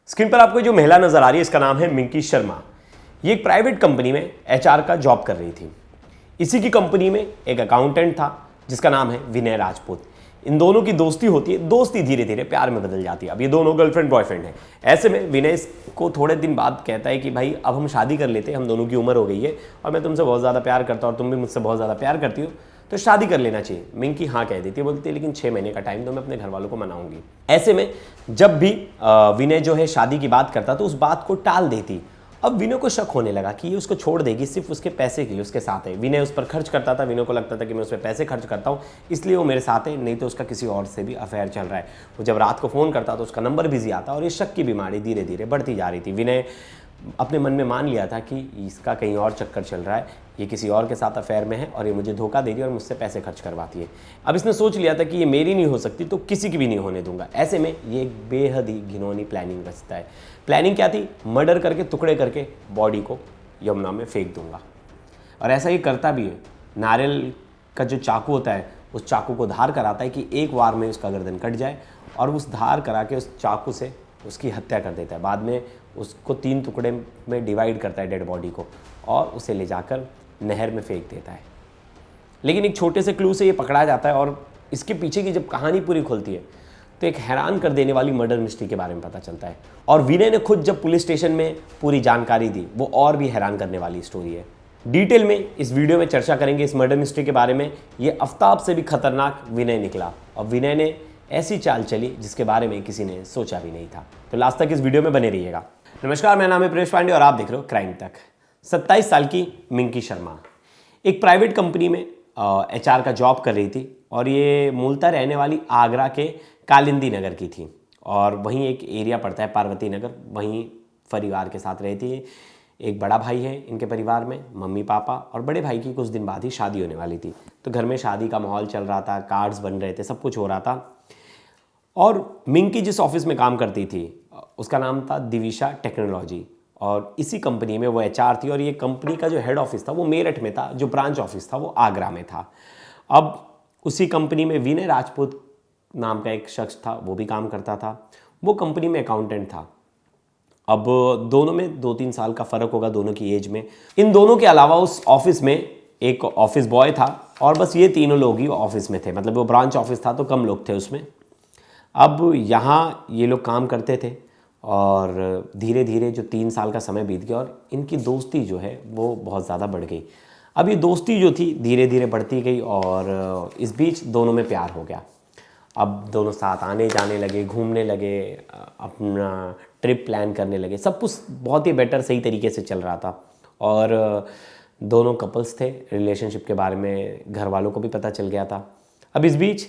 Screen पर आपको जो महिला नजर आ रही है इसका नाम है मिंकी शर्मा। ये एक प्राइवेट कंपनी में एचआर का जॉब कर रही थी। इसी की कंपनी में एक अकाउंटेंट था जिसका नाम है विनय राजपूत। इन दोनों की दोस्ती होती है, दोस्ती धीरे धीरे प्यार में बदल जाती है। अब ये दोनों गर्लफ्रेंड बॉयफ्रेंड हैं। ऐसे में विनय को थोड़े दिन बाद कहता है कि भाई अब हम शादी कर लेते हैं, हम दोनों की उम्र हो गई है और मैं तुमसे बहुत ज़्यादा प्यार करता हूँ और तुम भी मुझसे बहुत ज़्यादा प्यार करती हो, तो शादी कर लेना चाहिए। मिंकी हाँ कह देती है, बोलती है लेकिन 6 महीने का टाइम दो, मैं अपने घर वालों को मनाऊंगी। ऐसे में जब भी विनय जो है शादी की बात करता तो उस बात को टाल देती। अब विनय को शक होने लगा कि ये उसको छोड़ देगी सिर्फ उसके पैसे के लिए, उसके साथ है। विनय उस पर खर्च करता था, विनय को लगता था कि मैं उस पर पैसे खर्च करता हूँ इसलिए वो मेरे साथ है, नहीं तो उसका किसी और से भी अफेयर चल रहा है। वो जब रात को फ़ोन करता तो उसका नंबर बिजी आता और ये शक की बीमारी धीरे धीरे बढ़ती जा रही थी। विनय अपने मन में मान लिया था कि इसका कहीं और चक्कर चल रहा है, ये किसी और के साथ अफेयर में है और ये मुझे धोखा दे रही है और मुझसे पैसे खर्च करवाती है। अब इसने सोच लिया था कि ये मेरी नहीं हो सकती तो किसी की भी नहीं होने दूंगा। ऐसे में ये एक बेहद ही घिनौनी प्लानिंग रचता है। प्लानिंग क्या थी? मर्डर करके, टुकड़े करके बॉडी को यमुना में फेंक दूंगा। और ऐसा ही करता भी है। नारियल का जो चाकू होता है उस चाकू को धार कराता है कि एक बार में उसका गर्दन कट जाए और उस धार करा के उस चाकू से उसकी हत्या कर देता है। बाद में उसको 3 टुकड़े में डिवाइड करता है डेड बॉडी को और उसे ले जाकर नहर में फेंक देता है। लेकिन एक छोटे से क्लू से ये पकड़ा जाता है और इसके पीछे की जब कहानी पूरी खुलती है तो एक हैरान कर देने वाली मर्डर मिस्ट्री के बारे में पता चलता है। और विनय ने खुद जब पुलिस स्टेशन में पूरी जानकारी दी वो और भी हैरान करने वाली स्टोरी है। डिटेल में इस वीडियो में चर्चा करेंगे इस मर्डर मिस्ट्री के बारे में। ये आफ्ताब से भी खतरनाक विनय निकला और विनय ने ऐसी चाल चली जिसके बारे में किसी ने सोचा भी नहीं था। तो लास्ट तक इस वीडियो में बने रहिएगा। नमस्कार, मेरा नाम है प्रेश पांडे और आप देख रहे हो क्राइम तक। 27 साल की मिंकी शर्मा एक प्राइवेट कंपनी में एचआर का जॉब कर रही थी और ये मूलतः रहने वाली आगरा के कालिंदी नगर की थी और वहीं एक एरिया पड़ता है पार्वती नगर, वहीं परिवार के साथ रहती है। एक बड़ा भाई है इनके परिवार में, मम्मी पापा, और बड़े भाई की कुछ दिन बाद ही शादी होने वाली थी। तो घर में शादी का माहौल चल रहा था, कार्ड्स बन रहे थे, सब कुछ हो रहा था। और मिंकी जिस ऑफिस में काम करती थी उसका नाम था दिविशा टेक्नोलॉजी और इसी कंपनी में वो एचआर थी। और ये कंपनी का जो हेड ऑफिस था वो मेरठ में था, जो ब्रांच ऑफिस था वो आगरा में था। अब उसी कंपनी में विनय राजपूत नाम का एक शख्स था, वो भी काम करता था। वो कंपनी में अकाउंटेंट था। अब दोनों में 2-3 साल का फ़र्क होगा दोनों की एज में। इन दोनों के अलावा उस ऑफिस में एक ऑफिस बॉय था और बस ये तीनों लोग ही ऑफिस में थे। मतलब वो ब्रांच ऑफिस था तो कम लोग थे उसमें। अब यहाँ ये लोग काम करते थे और धीरे धीरे जो 3 साल का समय बीत गया और इनकी दोस्ती जो है वो बहुत ज़्यादा बढ़ गई। अब ये दोस्ती जो थी धीरे धीरे बढ़ती गई और इस बीच दोनों में प्यार हो गया। अब दोनों साथ आने जाने लगे, घूमने लगे, अपना ट्रिप प्लान करने लगे। सब कुछ बहुत ही बेटर, सही तरीके से चल रहा था। और दोनों कपल्स थे, रिलेशनशिप के बारे में घर वालों को भी पता चल गया था। अब इस बीच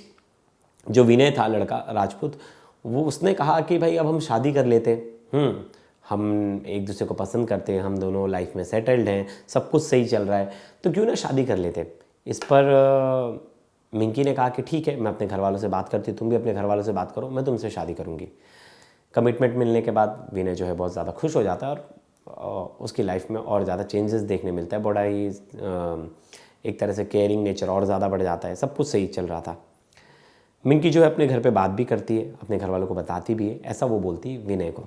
जो विनय था लड़का राजपूत, वो उसने कहा कि भाई अब हम शादी कर लेते, हम एक दूसरे को पसंद करते हैं, हम दोनों लाइफ में सेटल्ड हैं, सब कुछ सही चल रहा है, तो क्यों ना शादी कर लेते। इस पर मिंकी ने कहा कि ठीक है, मैं अपने घर वालों से बात करती हूँ, तुम भी अपने घर वालों से बात करो, मैं तुमसे शादी करूँगी। कमिटमेंट मिलने के बाद विनय जो है बहुत ज़्यादा खुश हो जाता है और उसकी लाइफ में और ज़्यादा चेंजेस देखने मिलता है। बड़ा ही एक तरह से केयरिंग नेचर और ज़्यादा बढ़ जाता है। सब कुछ सही चल रहा था। मिंकी जो है अपने घर पे बात भी करती है, अपने घर वालों को बताती भी है, ऐसा वो बोलती है विनय को।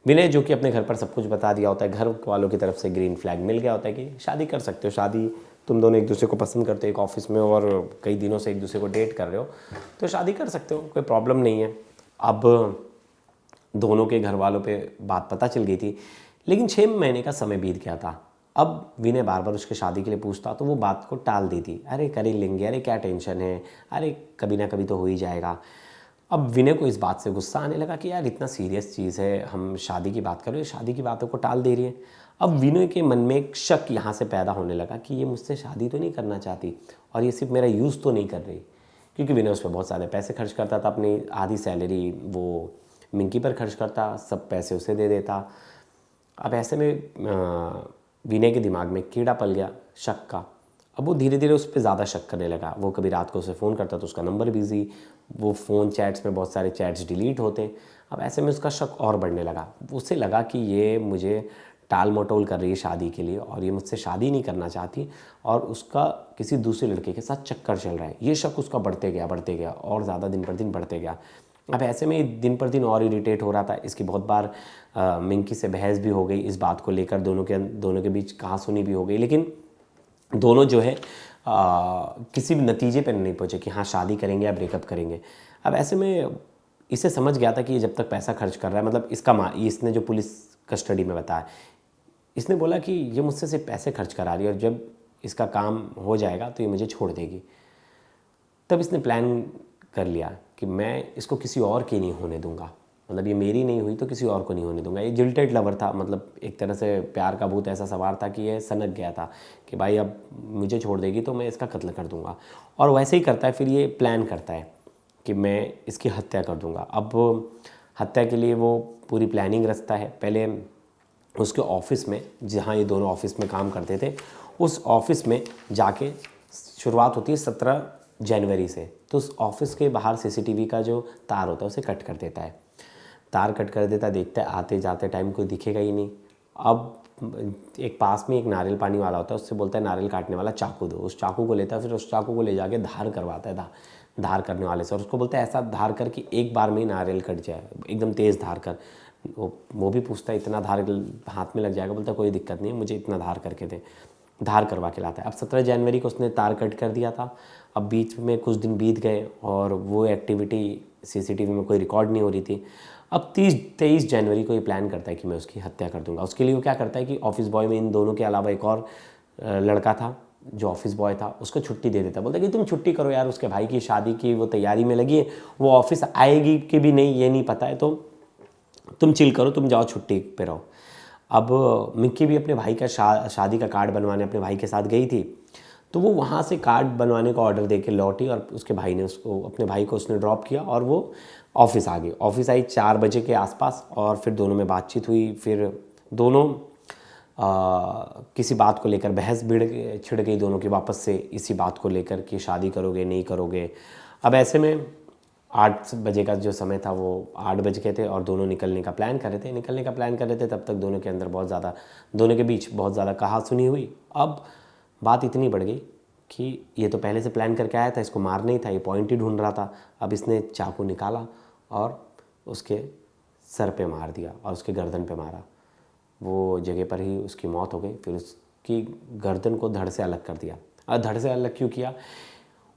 विनय जो कि अपने घर पर सब कुछ बता दिया होता है, घर वालों की तरफ से ग्रीन फ्लैग मिल गया होता है कि शादी कर सकते हो, शादी तुम दोनों एक दूसरे को पसंद करते हो, एक ऑफिस में और कई दिनों से एक दूसरे को डेट कर रहे हो, तो शादी कर सकते हो, कोई प्रॉब्लम नहीं है। अब दोनों के घर वालों पे बात पता चल गई थी, लेकिन 6 महीने का समय बीत गया था। अब विनय बार बार उसके शादी के लिए पूछता तो वो बात को टाल देती। अरे कर ही लेंगे, अरे क्या टेंशन है, अरे कभी ना कभी तो हो ही जाएगा। अब विनय को इस बात से गुस्सा आने लगा कि यार इतना सीरियस चीज़ है, हम शादी की बात कर रहे हैं, शादी की बातों को टाल दे रही है। अब विनय के मन में एक शक यहाँ से पैदा होने लगा कि ये मुझसे शादी तो नहीं करना चाहती और ये सिर्फ मेरा यूज़ तो नहीं कर रही, क्योंकि विनय उस पर बहुत सारे पैसे खर्च करता था। अपनी आधी सैलरी वो मिंकी पर खर्च करता, सब पैसे उसे दे देता। अब ऐसे में विनय के दिमाग में कीड़ा पल गया शक का। अब वो धीरे धीरे उस पर ज़्यादा शक करने लगा। वो कभी रात को उसे फ़ोन करता तो उसका नंबर बिजी, वो फ़ोन चैट्स में बहुत सारे चैट्स डिलीट होते। अब ऐसे में उसका शक और बढ़ने लगा। उसे लगा कि ये मुझे टाल मटोल कर रही है शादी के लिए और ये मुझसे शादी नहीं करना चाहती और उसका किसी दूसरे लड़के के साथ चक्कर चल रहा है। ये शक उसका बढ़ते गया और ज़्यादा दिन पर दिन बढ़ते गया। अब ऐसे में दिन पर दिन और इरिटेट हो रहा था। इसकी बहुत बार मिंकी से बहस भी हो गई इस बात को लेकर, दोनों के बीच कहासुनी भी हो गई, लेकिन दोनों जो है किसी भी नतीजे पर नहीं पहुँचे कि हाँ शादी करेंगे या ब्रेकअप करेंगे। अब ऐसे में इसे समझ गया था कि ये जब तक पैसा खर्च कर रहा है, मतलब इसने जो पुलिस कस्टडी में बताया, इसने बोला कि ये मुझसे सिर्फ पैसे खर्च करा रही है और जब इसका काम हो जाएगा तो ये मुझे छोड़ देगी। तब इसने प्लान कर लिया कि मैं इसको किसी और की नहीं होने दूंगा, मतलब ये मेरी नहीं हुई तो किसी और को नहीं होने दूंगा। ये जिल्टेड लवर था, मतलब एक तरह से प्यार का भूत ऐसा सवार था कि ये सनक गया था कि भाई अब मुझे छोड़ देगी तो मैं इसका कत्ल कर दूंगा। और वैसे ही करता है, फिर ये प्लान करता है कि मैं इसकी हत्या कर दूंगा। अब हत्या के लिए वो पूरी प्लानिंग रचता है। पहले उसके ऑफिस में, जहाँ ये दोनों ऑफिस में काम करते थे, उस ऑफिस में जाके शुरुआत होती है 17 जनवरी से। तो उस ऑफिस के बाहर सीसीटीवी का जो तार होता है उसे कट कर देता है। तार कट कर देता, देखता है आते जाते टाइम कोई दिखेगा ही नहीं। अब एक पास में एक नारियल पानी वाला होता है, उससे बोलता है नारियल काटने वाला चाकू दो। उस चाकू को लेता है, फिर उस चाकू को ले जाके धार करवाता है धार करने वाले से, और उसको बोलता है ऐसा धार कर कि एक बार में ही नारियल कट जाए, एकदम तेज़ धार कर। वो भी पूछता है इतना धार हाथ में लग जाएगा? बोलता है कोई दिक्कत नहीं, मुझे इतना धार करके दे। धार करवा के लाता है। अब 17 जनवरी को उसने तार कट कर दिया था। अब बीच में कुछ दिन बीत गए और वो एक्टिविटी सीसीटीवी में कोई रिकॉर्ड नहीं हो रही थी। अब 23 जनवरी को ये प्लान करता है कि मैं उसकी हत्या कर दूंगा। उसके लिए वो क्या करता है कि ऑफिस बॉय में इन दोनों के अलावा एक और लड़का था जो ऑफिस बॉय था, उसको छुट्टी दे देता है। बोलता है कि तुम छुट्टी करो यार, उसके भाई की शादी की वो तैयारी में लगी है, वो ऑफिस आएगी कि भी नहीं ये नहीं पता है, तो तुम चिल करो, तुम जाओ छुट्टी पे रहो। अब मिक्की भी अपने भाई का शादी का कार्ड बनवाने अपने भाई के साथ गई थी, तो वो वहाँ से कार्ड बनवाने का ऑर्डर दे के लौटी और उसके भाई ने उसको, अपने भाई को उसने ड्रॉप किया और वो ऑफिस आ गई। ऑफिस आई 4 बजे के आसपास और फिर दोनों में बातचीत हुई। फिर दोनों किसी बात को लेकर बहस छिड़ गई दोनों की वापस से, इसी बात को लेकर कि शादी करोगे नहीं करोगे। अब ऐसे में 8 बजे का जो समय था वो 8 बज गए थे और दोनों निकलने का प्लान कर रहे थे। तब तक दोनों के अंदर दोनों के बीच बहुत ज़्यादा कहासुनी हुई। अब बात इतनी बढ़ गई कि ये तो पहले से प्लान करके आया था, इसको मारना ही था, ये पॉइंट ही ढूंढ रहा था। अब इसने चाकू निकाला और उसके सर पे मार दिया और उसके गर्दन पे मारा। वो जगह पर ही उसकी मौत हो गई। फिर उसकी गर्दन को धड़ से अलग कर दिया। और धड़ से अलग क्यों किया?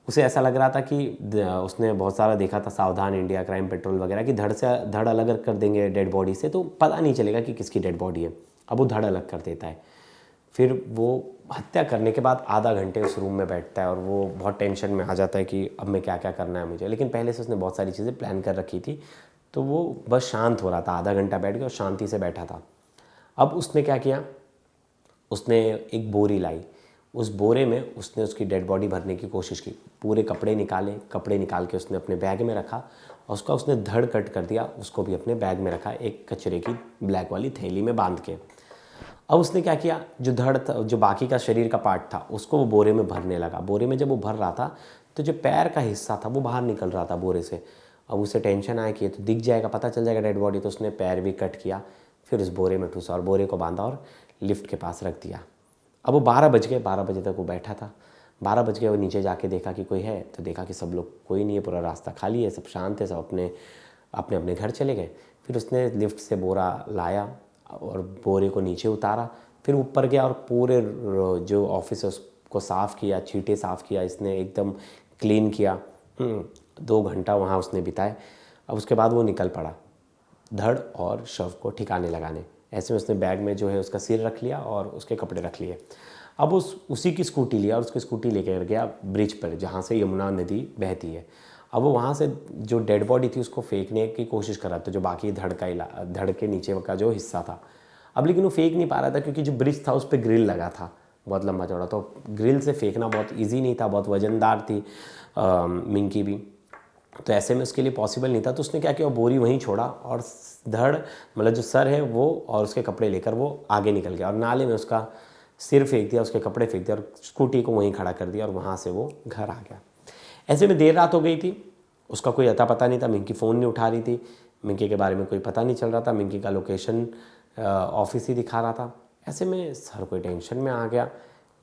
उसे ऐसा लग रहा था कि उसने बहुत सारा देखा था सावधान इंडिया, क्राइम पेट्रोल वगैरह, कि धड़ अलग कर देंगे डेड बॉडी से तो पता नहीं चलेगा कि किसकी डेड बॉडी है। अब वो धड़ अलग कर देता है। फिर वो हत्या करने के बाद आधा घंटे उस रूम में बैठता है और वो बहुत टेंशन में आ जाता है कि अब मैं क्या क्या करना है मुझे। लेकिन पहले से उसने बहुत सारी चीज़ें प्लान कर रखी थी, तो वो बस शांत हो रहा था। आधा घंटा बैठ के और शांति से बैठा था। अब उसने क्या किया, उसने एक बोरी लाई। उस बोरे में उसने उसकी डेड बॉडी भरने की कोशिश की। पूरे कपड़े निकाल के उसने अपने बैग में रखा और उसने धड़ कट कर दिया, उसको भी अपने बैग में रखा, एक कचरे की ब्लैक वाली थैली में बांध के। अब उसने क्या किया, जो धड़ था, जो बाकी का शरीर का पार्ट था, उसको वो बोरे में भरने लगा। बोरे में जब वो भर रहा था तो जो पैर का हिस्सा था वो बाहर निकल रहा था बोरे से। अब उसे टेंशन आया कि ये तो दिख जाएगा, पता चल जाएगा डेड बॉडी, तो उसने पैर भी कट किया, फिर उस बोरे में ठूसा और बोरे को बांधा और लिफ्ट के पास रख दिया। अब वो 12 बज गए, 12 बजे तक वो बैठा था। 12 बज गए, वो नीचे जाके देखा कि कोई है, तो देखा कि सब लोग कोई नहीं है, पूरा रास्ता खाली है, सब शांत है, सब अपने अपने घर चले गए। फिर उसने लिफ्ट से बोरा लाया और बोरे को नीचे उतारा, फिर ऊपर गया और पूरे जो ऑफिस है उसको साफ़ किया, छींटे साफ़ किया, इसने एकदम क्लीन किया। 2 घंटा वहाँ उसने बिताए। अब उसके बाद वो निकल पड़ा धड़ और शव को ठिकाने लगाने। ऐसे में उसने बैग में जो है उसका सिर रख लिया और उसके कपड़े रख लिए। अब उसी की स्कूटी लिया और उसकी स्कूटी लेकर गया ब्रिज पर, जहाँ से यमुना नदी बहती है। अब वो वहाँ से जो डेड बॉडी थी उसको फेंकने की कोशिश कर रहा था, जो बाकी धड़ के नीचे का जो हिस्सा था। अब लेकिन वो फेंक नहीं पा रहा था क्योंकि जो ब्रिज था उस पर ग्रिल लगा था, बहुत लंबा चौड़ा, तो ग्रिल से फेंकना बहुत ईजी नहीं था, बहुत वजनदार थी मिंकी भी, तो ऐसे में उसके लिए पॉसिबल नहीं था। तो उसने क्या किया, बोरी वहीं छोड़ा और धड़, मतलब जो सर है वो और उसके कपड़े लेकर वो आगे निकल गया और नाले में उसका सिर फेंक दिया, उसके कपड़े फेंक दिया और स्कूटी को वहीं खड़ा कर दिया और वहाँ से वो घर आ गया। ऐसे में देर रात हो गई थी, उसका कोई अता पता नहीं था। मिंकी फ़ोन नहीं उठा रही थी, मिंकी के बारे में कोई पता नहीं चल रहा था, मिंकी का लोकेशन ऑफिस ही दिखा रहा था। ऐसे में सर कोई टेंशन में आ गया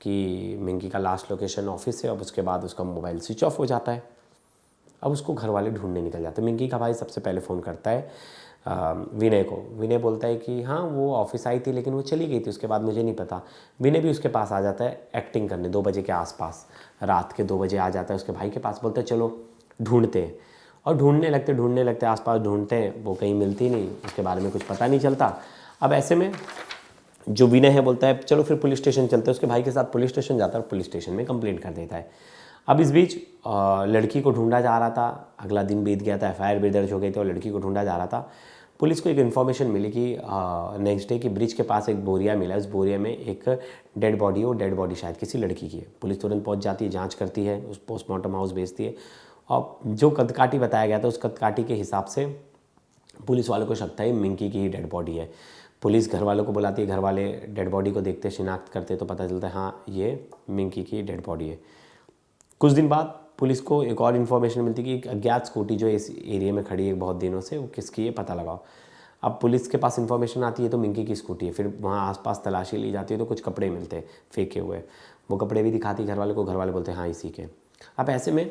कि मिंकी का लास्ट लोकेशन ऑफिस है, अब उसके बाद उसका मोबाइल स्विच ऑफ हो जाता है। अब उसको घर वाले ढूंढने निकल जाते हैं। मिंकी का भाई सबसे पहले फ़ोन करता है विनय को। विनय बोलता है कि हाँ वो ऑफिस आई थी लेकिन वो चली गई थी, उसके बाद मुझे नहीं पता। विनय भी उसके पास आ जाता है एक्टिंग करने 2 बजे के आसपास, रात के 2 बजे आ जाता है उसके भाई के पास, बोलता है चलो ढूंढते हैं। और ढूंढने लगते आसपास ढूंढते हैं, वो कहीं मिलती नहीं, उसके बारे में कुछ पता नहीं चलता। अब ऐसे में जो विनय है बोलता है चलो फिर पुलिस स्टेशन चलते हैं, उसके भाई के साथ पुलिस स्टेशन जाता है और पुलिस स्टेशन में कंप्लेंट कर देता है। अब इस बीच लड़की को ढूंढा जा रहा था, अगला दिन बीत गया था, एफआईआर भी दर्ज हो गई थी और लड़की को ढूंढा जा रहा था। पुलिस को एक इन्फॉर्मेशन मिली कि नेक्स्ट डे की ब्रिज के पास एक बोरिया मिला, उस बोरिया में एक डेड बॉडी हो, डेड बॉडी शायद किसी लड़की की है। पुलिस तुरंत पहुंच जाती है, जांच करती है, उस पोस्टमार्टम हाउस भेजती है और जो कदकाठी बताया गया था उस कदकाठी के हिसाब से पुलिस वालों को शक था ये मिंकी की ही डेड बॉडी है। पुलिस घर वालों को बुलाती है, घर वाले डेड बॉडी को देखते, शिनाख्त करते तो पता चलता है हाँ ये मिंकी की डेड बॉडी है। कुछ दिन बाद पुलिस को एक और इन्फॉर्मेशन मिलती कि एक अज्ञात स्कूटी जो इस एरिया में खड़ी है बहुत दिनों से, वो किसकी है पता लगाओ। अब पुलिस के पास इन्फॉर्मेशन आती है तो मिंकी की स्कूटी है। फिर वहाँ आसपास तलाशी ली जाती है तो कुछ कपड़े मिलते हैं फेंके हुए, वो कपड़े भी दिखाती घर वाले को, घर वाले बोलते हैं हाँ इसी के। अब ऐसे में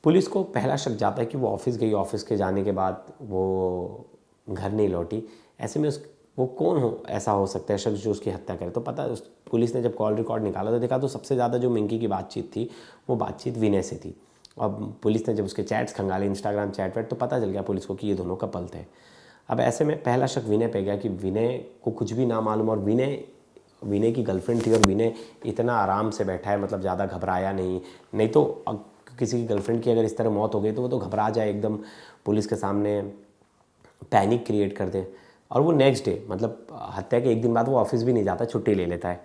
पुलिस को पहला शक जाता है कि वो ऑफिस गई, ऑफिस के जाने के बाद वो घर नहीं लौटी। ऐसे में वो कौन हो ऐसा हो सकता है शख्स जो उसकी हत्या करे। तो पता पुलिस ने जब कॉल रिकॉर्ड निकाला तो देखा तो सबसे ज़्यादा जो मिंकी की बातचीत थी वो बातचीत विनय से थी। अब पुलिस ने जब उसके चैट्स खंगाले, इंस्टाग्राम चैट वैट, तो पता चल गया पुलिस को कि ये दोनों कपल थे। अब ऐसे में पहला शक विनय पे गया कि विनय को कुछ भी ना मालूम, और विनय की गर्लफ्रेंड थी और विनय इतना आराम से बैठा है, मतलब ज़्यादा घबराया नहीं तो किसी की गर्लफ्रेंड की अगर इस तरह मौत हो गई तो वो तो घबरा जाए एकदम, पुलिस के सामने पैनिक क्रिएट कर दे। और वो नेक्स्ट डे मतलब हत्या के एक दिन बाद वो ऑफिस भी नहीं जाता, छुट्टी ले लेता है।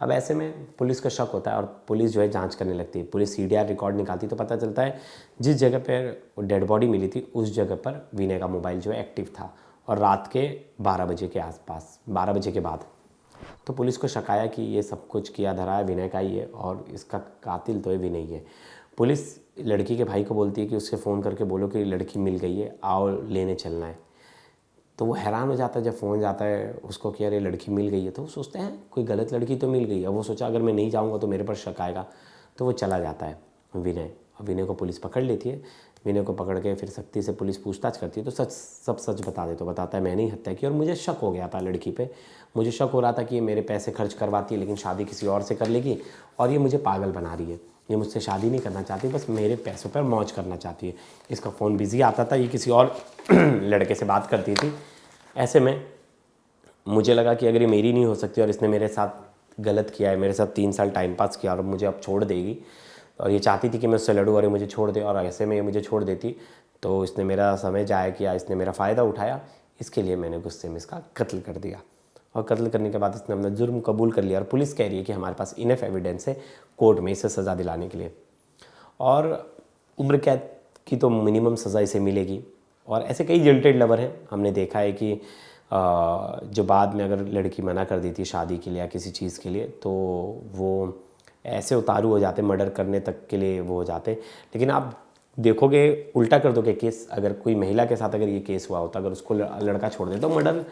अब ऐसे में पुलिस का शक होता है और पुलिस जो है जांच करने लगती है। पुलिस सीडीआर रिकॉर्ड निकालती तो पता चलता है जिस जगह पर डेड बॉडी मिली थी उस जगह पर विनय का मोबाइल जो है एक्टिव था और रात के 12 बजे के आसपास, 12 बजे के बाद। तो पुलिस को शक आया कि ये सब कुछ किया धरा है विनय का ही है और इसका कातिल तो है विनय ही है। पुलिस लड़की के भाई को बोलती है कि उससे फ़ोन करके बोलो कि लड़की मिल गई है, आओ लेने चलना है। तो वो हैरान हो जाता है जब फ़ोन जाता है उसको कि अरे लड़की मिल गई है। तो वो सोचते हैं कोई गलत लड़की तो मिल गई है। वो सोचा अगर मैं नहीं जाऊँगा तो मेरे पर शक आएगा, तो वो चला जाता है विनय। विनय को पुलिस पकड़ लेती है। विनय को पकड़ के फिर सख्ती से पुलिस पूछताछ करती है तो सब सच बता दे। तो बताता है मैंने ही हत्या की और मुझे शक हो गया था लड़की पे। मुझे शक हो रहा था कि ये मेरे पैसे खर्च करवाती है लेकिन शादी किसी और से कर लेगी और ये मुझे पागल बना रही है। ये मुझसे शादी नहीं करना चाहती, बस मेरे पैसों पर मौज करना चाहती है। इसका फ़ोन बिजी आता था, ये किसी और लड़के से बात करती थी। ऐसे में मुझे लगा कि अगर ये मेरी नहीं हो सकती और इसने मेरे साथ गलत किया है, मेरे साथ 3 साल टाइम पास किया और मुझे अब छोड़ देगी और ये चाहती थी कि मैं उससे लड़ूँ और ये मुझे छोड़ दे, और ऐसे में ये मुझे छोड़ देती तो इसने मेरा समय जाया किया, इसने मेरा फ़ायदा उठाया, इसके लिए मैंने गुस्से में इसका कत्ल कर दिया। और कत्ल करने के बाद इसने अपना जुर्म कबूल कर लिया और पुलिस कह रही है कि हमारे पास इनफ एविडेंस है कोर्ट में इसे सज़ा दिलाने के लिए, और उम्र कैद की तो मिनिमम सज़ा इसे मिलेगी। और ऐसे कई जिल्टेड लवर हैं, हमने देखा है कि जो बाद में अगर लड़की मना कर देती है शादी के लिए या किसी चीज़ के लिए तो वो ऐसे उतारू हो जाते, मर्डर करने तक के लिए वो हो जाते। लेकिन आप देखोगे उल्टा कर दोगे केस, अगर कोई महिला के साथ अगर ये केस हुआ होता, अगर उसको लड़का छोड़ दे तो मर्डर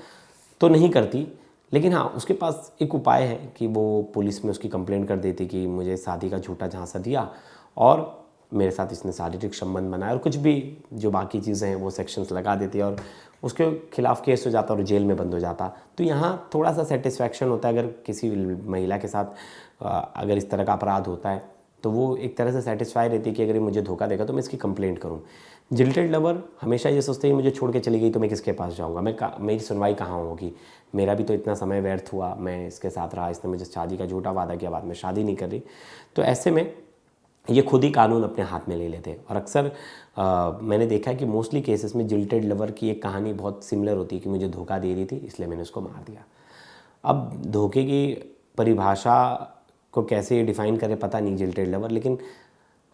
तो नहीं करती, लेकिन हाँ उसके पास एक उपाय है कि वो पुलिस में उसकी कंप्लेंट कर देती कि मुझे शादी का झूठा झांसा दिया और मेरे साथ इसने शारीरिक संबंध बनाया, और कुछ भी जो बाकी चीज़ें हैं वो सेक्शंस लगा देती है और उसके खिलाफ केस हो जाता और जेल में बंद हो जाता। तो यहाँ थोड़ा सा सेटिस्फैक्शन होता है, अगर किसी महिला के साथ अगर इस तरह का अपराध होता है तो वो एक तरह से सेटिस्फाई रहती है कि अगर ये मुझे धोखा देगा तो मैं इसकी कंप्लेंट करूँ। जिल्टेड लवर हमेशा ये सोचते हैं मुझे छोड़ के चली गई तो मैं किसके पास जाऊँगा, मेरी सुनवाई कहाँ होगी, मेरा भी तो इतना समय व्यर्थ हुआ, मैं इसके साथ रहा, इसने मुझे शादी का झूठा वादा किया, बाद में शादी नहीं कर रही। तो ऐसे में ये खुद ही कानून अपने हाथ में ले लेते हैं। और अक्सर मैंने देखा है कि मोस्टली केसेस में जिल्टेड लवर की एक कहानी बहुत सिमिलर होती है कि मुझे धोखा दे रही थी इसलिए मैंने उसको मार दिया। अब धोखे की परिभाषा को कैसे डिफ़ाइन करें पता नहीं जिल्टेड लवर, लेकिन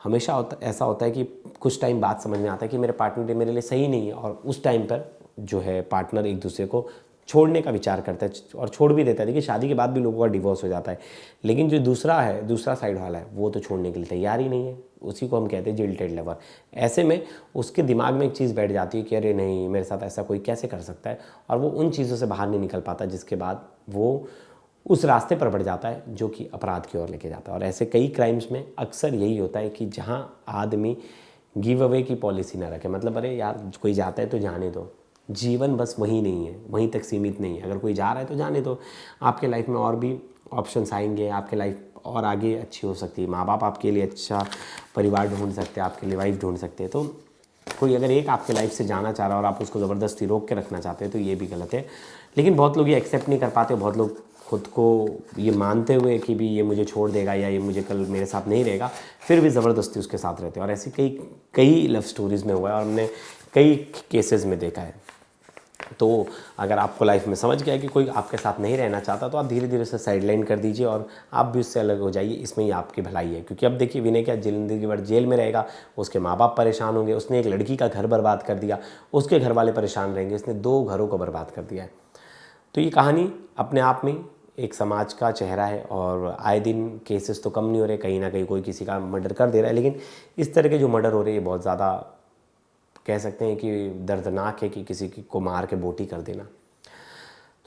हमेशा ऐसा होता है कि कुछ टाइम बाद समझ में आता है कि मेरे पार्टनर मेरे लिए सही नहीं है, और उस टाइम पर जो है पार्टनर एक दूसरे को छोड़ने का विचार करता है और छोड़ भी देता है। देखिए शादी के बाद भी लोगों का डिवोर्स हो जाता है, लेकिन जो दूसरा साइड वाला है वो तो छोड़ने के लिए तैयार ही नहीं है, उसी को हम कहते हैं जिल्टेड लवर। ऐसे में उसके दिमाग में एक चीज़ बैठ जाती है कि अरे नहीं मेरे साथ ऐसा कोई कैसे कर सकता है, और वो उन चीज़ों से बाहर नहीं निकल पाता, जिसके बाद वो उस रास्ते पर बढ़ जाता है जो कि अपराध की ओर लेके जाता है। और ऐसे कई क्राइम्स में अक्सर यही होता है कि जहाँ आदमी गिव अवे की पॉलिसी ना रखें, मतलब अरे यार कोई जाता है तो जाने दो, जीवन बस वही नहीं है, वहीं तक सीमित नहीं है। अगर कोई जा रहा है तो जाने दो, आपके लाइफ में और भी ऑप्शंस आएंगे, आपके लाइफ और आगे अच्छी हो सकती है। माँ बाप आपके लिए अच्छा परिवार ढूंढ सकते हैं, आपके लिए वाइफ ढूंढ सकते हैं। तो कोई अगर एक आपके लाइफ से जाना चाह रहा है और आप उसको ज़बरदस्ती रोक के रखना चाहते हैं तो ये भी गलत है। लेकिन बहुत लोग ये एक्सेप्ट नहीं कर पाते, बहुत लोग खुद को ये मानते हुए कि भी ये मुझे छोड़ देगा या ये मुझे कल मेरे साथ नहीं रहेगा, फिर भी ज़बरदस्ती उसके साथ रहते हैं। और ऐसी कई कई लव स्टोरीज़ में हुआ है और हमने कई केसेस में देखा है। तो अगर आपको लाइफ में समझ गया कि कोई आपके साथ नहीं रहना चाहता तो आप धीरे धीरे उसे साइडलाइन कर दीजिए और आप भी उससे अलग हो जाइए, इसमें ही आपकी भलाई है। क्योंकि अब देखिए विनय क्या ज़िंदगी भर जेल में रहेगा, उसके माँ बाप परेशान होंगे, उसने एक लड़की का घर बर्बाद कर दिया, उसके घर वाले परेशान रहेंगे, इसने 2 घरों को बर्बाद कर दिया है। तो ये कहानी अपने आप में एक समाज का चेहरा है और आए दिन केसेस तो कम नहीं हो रहे, कहीं ना कहीं कोई किसी का मर्डर कर दे रहा है। लेकिन इस तरह के जो मर्डर हो रहे हैं ये बहुत ज़्यादा कह सकते हैं कि दर्दनाक है, कि किसी को मार के बोटी कर देना।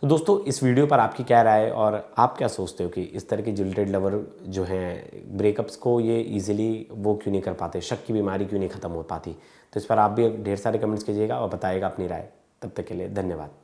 तो दोस्तों इस वीडियो पर आपकी क्या राय है और आप क्या सोचते हो कि इस तरह के जिल्टेड लवर जो हैं ब्रेकअप्स को ये इजीली वो क्यों नहीं कर पाते, शक की बीमारी क्यों नहीं ख़त्म हो पाती? तो इस पर आप भी ढेर सारे कमेंट्स कीजिएगा और बताइएगा अपनी राय। तब तक के लिए धन्यवाद।